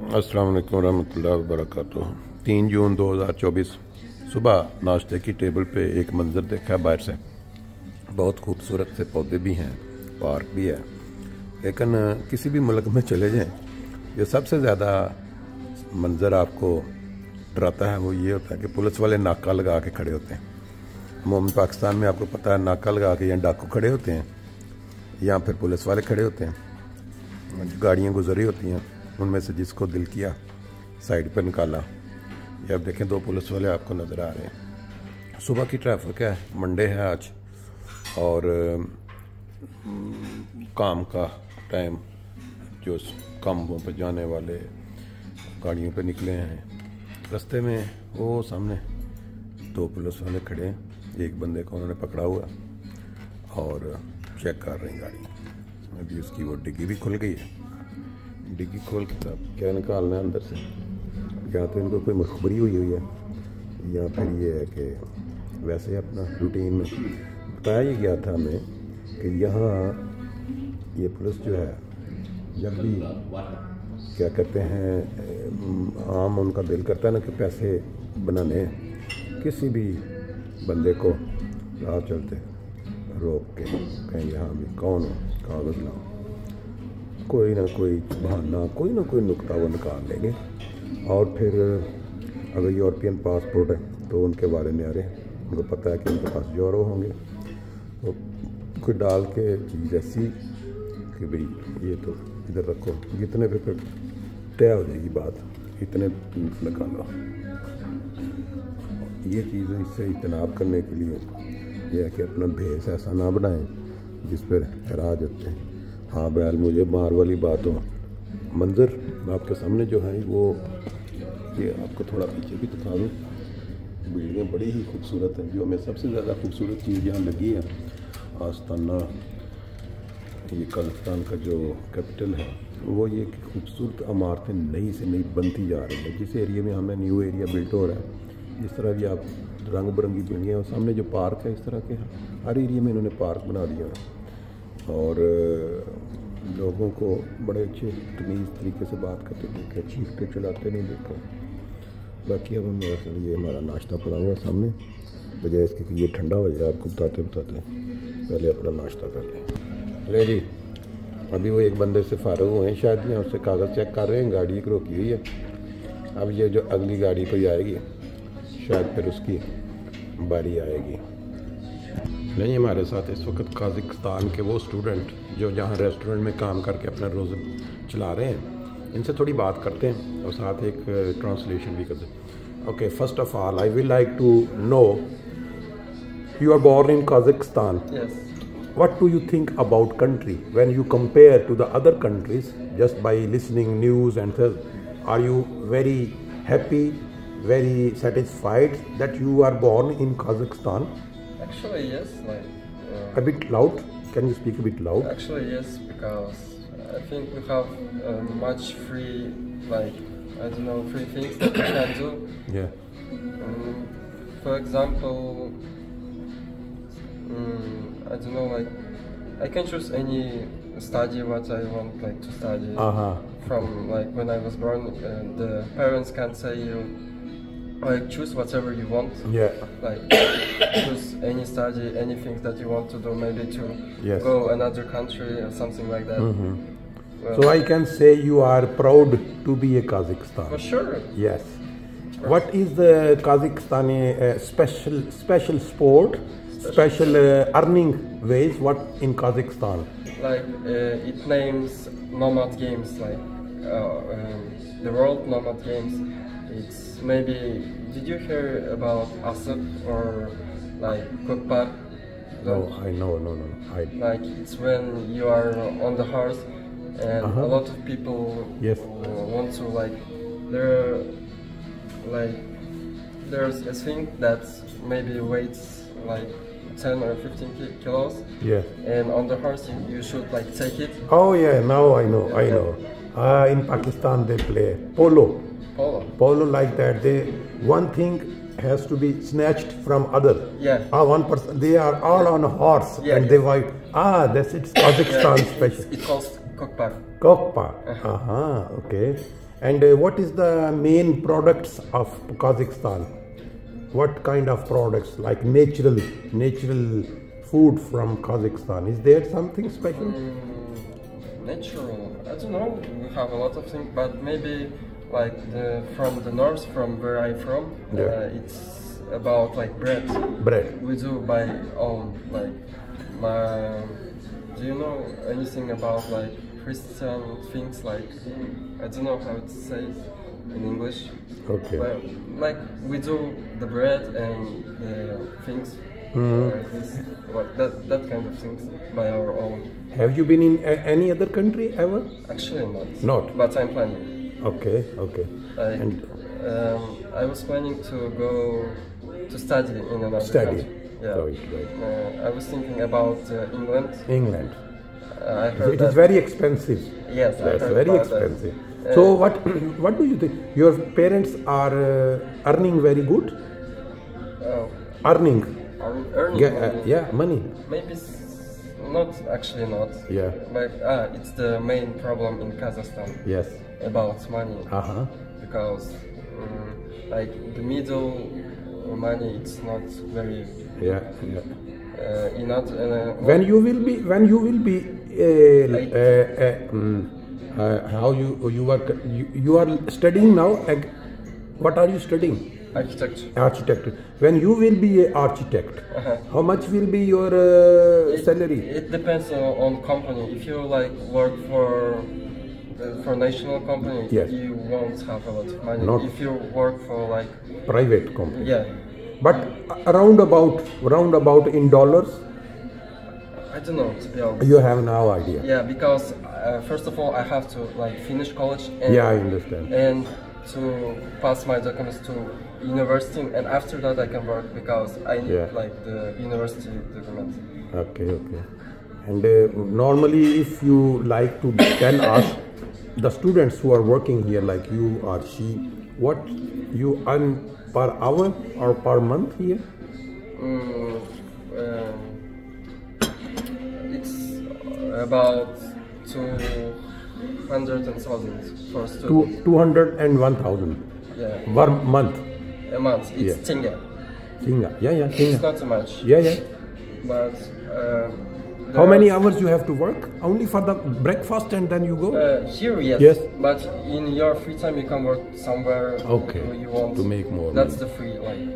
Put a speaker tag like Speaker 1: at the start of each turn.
Speaker 1: السلام علیکم ورحمۃ اللہ وبرکاتہ۔ 3 جون 2024 صبح ناشتے کی ٹیبل پہ ایک منظر دیکھا باہر سے، بہت خوبصورت سے پودے بھی ہیں، پارک بھی ہے، لیکن کسی بھی ملک میں چلے جائیں یہ سب سے زیادہ منظر آپ کو ڈراتا ہے وہ یہ ہوتا ہے کہ پولیس والے ناکہ لگا کے کھڑے ہوتے ہیں۔ عموماً پاکستان میں آپ کو پتہ ہے ناکہ لگا کے یہاں ڈاکو کھڑے ہوتے ہیں یا پھر پولیس والے کھڑے ہوتے ہیں، گاڑیاں گزری ہوتی ہیں، ان میں سے جس کو دل کیا سائڈ پہ نکالا۔ یہ اب دیکھیں 2 پولیس والے آپ کو نظر آ رہے ہیں۔ صبح کی ٹریفک ہے، منڈے ہے آج، اور کام کا ٹائم، جو کاموں پہ جانے والے گاڑیوں پہ نکلے ہیں۔ رستے میں وہ سامنے 2 پولیس والے کھڑے ہیں، ایک بندے کو انہوں نے پکڑا ہوا اور چیک کر رہے ہیں گاڑی۔ ابھی اس کی وہ ڈگی بھی کھل گئی ہے، ڈگی کھول کے تب کیا نکالنا ہے اندر سے، یا تو ان کو کوئی مخبری ہوئی ہے یا پھر یہ ہے کہ ویسے اپنا روٹین میں بتایا ہی گیا تھا ہمیں کہ یہاں یہ پولیس جو ہے جب بھی کیا کہتے ہیں عام ان کا دل کرتا ہے نا کہ پیسے بنانے ہیں، کسی بھی بندے کو راہ چلتے روک کے کہیں یہاں بھی کون ہو کاغذ لاؤ، کوئی نہ کوئی بہانہ، کوئی نہ کوئی نکتہ وہ نکال لیں گے۔ اور پھر اگر یورپین پاسپورٹ ہے تو ان کے بارے میں آ رہے ہیں، ان کو پتہ ہے کہ ان کے پاس یورو ہوں گے، تو کوئی ڈال کے چیز ایسی کہ بھئی یہ تو ادھر رکھو، جتنے پہ پھر طے ہو جائے گی بات، اتنے نکالو۔ یہ چیزیں اس سے اجتناب کرنے کے لیے یہ ہے کہ اپنا بھیس ایسا نہ بنائیں جس پر اعراض ہوتے ہیں۔ ہاں بہرحال مجھے مار والی بات ہو، منظر آپ کے سامنے جو ہے وہ یہ آپ کو تھوڑا پیچھے بھی دکھا دوں، بلڈنگیں بڑی ہی خوبصورت ہیں۔ جو ہمیں سب سے زیادہ خوبصورت چیز یہاں لگی ہے آستانہ، یہ قازقستان کا جو کیپٹل ہے، وہ یہ کہ خوبصورت عمارتیں نئی سے نئی بنتی جا رہی ہیں۔ جس ایریے میں ہمیں نیو ایریا بلڈ ہو رہا ہے، جس طرح بھی آپ رنگ برنگی بلڈنگیں اور سامنے جو پارک ہے، اس طرح کے ہر ایریے میں انہوں نے پارک بنا دیا اور لوگوں کو بڑے اچھے تمیز طریقے سے بات کرتے دیکھے، چیختے چلاتے نہیں دیکھے۔ باقی اب ہم یہ ہمارا ناشتہ پڑا ہوا سامنے، بجائے اس کے کہ یہ ٹھنڈا ہو جائے آپ کو بتاتے پہلے اپنا ناشتہ کر لیں۔ لے جی، ابھی وہ ایک بندے سے فارغ ہوئے ہیں شاید، یا اس سے کاغذ چیک کر رہے ہیں، گاڑی ایک روکی ہوئی ہے۔ اب یہ جو اگلی گاڑی کوئی آئے گی شاید پھر اس کی باری آئے گی۔ نہیں، ہمارے ساتھ اس وقت قازقستان کے وہ اسٹوڈنٹ جو جہاں ریسٹورنٹ میں کام کر کے اپنا روز چلا رہے ہیں، ان سے تھوڑی بات کرتے ہیں اور ساتھ ایک ٹرانسلیشن بھی کرتے ہیں۔ Okay, first of all I will like to know you are born in Kazakhstan.
Speaker 2: Yes.
Speaker 1: What do you think about country when you compare to the other countries just by listening news and so? Are you very happy, very satisfied that you are born in Kazakhstan?
Speaker 2: Actually, yes.
Speaker 1: A bit loud? Can you speak a bit loud?
Speaker 2: Actually, yes, because I think we have much free, free things that we can do.
Speaker 1: Yeah.
Speaker 2: For example, I can choose any study what I want to study. From when I was born, the parents can say you choose whatever you want.
Speaker 1: Yeah.
Speaker 2: Choose any study, anything that you want to do, maybe to
Speaker 1: Yes.
Speaker 2: go another country or something like that. Well,
Speaker 1: So I can say you are proud to be a Kazakhstan.
Speaker 2: for sure.
Speaker 1: Yes. What is the Kazakhstani special sport? Special earning ways, what in Kazakhstan?
Speaker 2: It names nomad games, the world nomad games. It's maybe, did you hear about asat or kukpa?
Speaker 1: No, I know, no.
Speaker 2: It's when you are on the horse and a lot of people
Speaker 1: Yes.
Speaker 2: want to there's a thing that maybe weighs 10 or 15 kilos.
Speaker 1: Yeah.
Speaker 2: And on the horse you should take it.
Speaker 1: Oh yeah, now I know. In Pakistan they play polo like that. One thing has to be snatched from other.
Speaker 2: Yeah.
Speaker 1: One person, they are all on a horse.
Speaker 2: Yeah,
Speaker 1: and they wipe. That's it's Kazakhstan special.
Speaker 2: It calls kokpa.
Speaker 1: Kokpa. Okay. And what is the main products of Kazakhstan? What kind of products, like natural food from Kazakhstan? Is there something special?
Speaker 2: Natural, I don't know. We have a lot of things, but maybe like from the north, from where I'm from, it's about like bread.
Speaker 1: Bread.
Speaker 2: We do by own. Like, do you know anything about like Christian things? Like, I don't know how to say it in English.
Speaker 1: Okay.
Speaker 2: Well, like we do the bread and the things. That kind of things by our own.
Speaker 1: Have you been in any other country ever?
Speaker 2: Actually not.
Speaker 1: Not?
Speaker 2: But I'm planning.
Speaker 1: Okay.
Speaker 2: And I was planning to go to study in another country. Yeah.
Speaker 1: Right.
Speaker 2: I was thinking about England.
Speaker 1: England.
Speaker 2: I heard
Speaker 1: it is very expensive.
Speaker 2: Yes,
Speaker 1: that's very expensive. So what do you think? Your parents are earning very good? Earning? Money.
Speaker 2: Maybe not, actually not.
Speaker 1: Yeah.
Speaker 2: But it's the main problem in Kazakhstan.
Speaker 1: Yes.
Speaker 2: About money. Because like the middle money, it's not very. When you will be
Speaker 1: you are studying now. What are you studying? Architecture. When you will be an architect, how much will be your salary?
Speaker 2: It depends on company. If you like work for national company, you won't have a lot of money. If you work for like
Speaker 1: private company.
Speaker 2: Yeah.
Speaker 1: But round about in dollars?
Speaker 2: I don't know, to be honest.
Speaker 1: You have no idea.
Speaker 2: Yeah, because first of all, I have to like finish college. And,
Speaker 1: I understand.
Speaker 2: And to pass my documents to university, and after that I can work because I need like the university documents.
Speaker 1: Okay. And normally, if you like to tell us, the students who are working here, like you or she, what you earn per hour or per month here?
Speaker 2: It's about 200,000 for students.
Speaker 1: 201,000.
Speaker 2: Yeah.
Speaker 1: Per month.
Speaker 2: A month. It's Tinga.
Speaker 1: Tinga.
Speaker 2: It's not so much. But
Speaker 1: how many hours you have to work? Only for the breakfast and then you go?
Speaker 2: Here, yes. But in your free time you can work somewhere you want.
Speaker 1: To make more.
Speaker 2: That's the free life.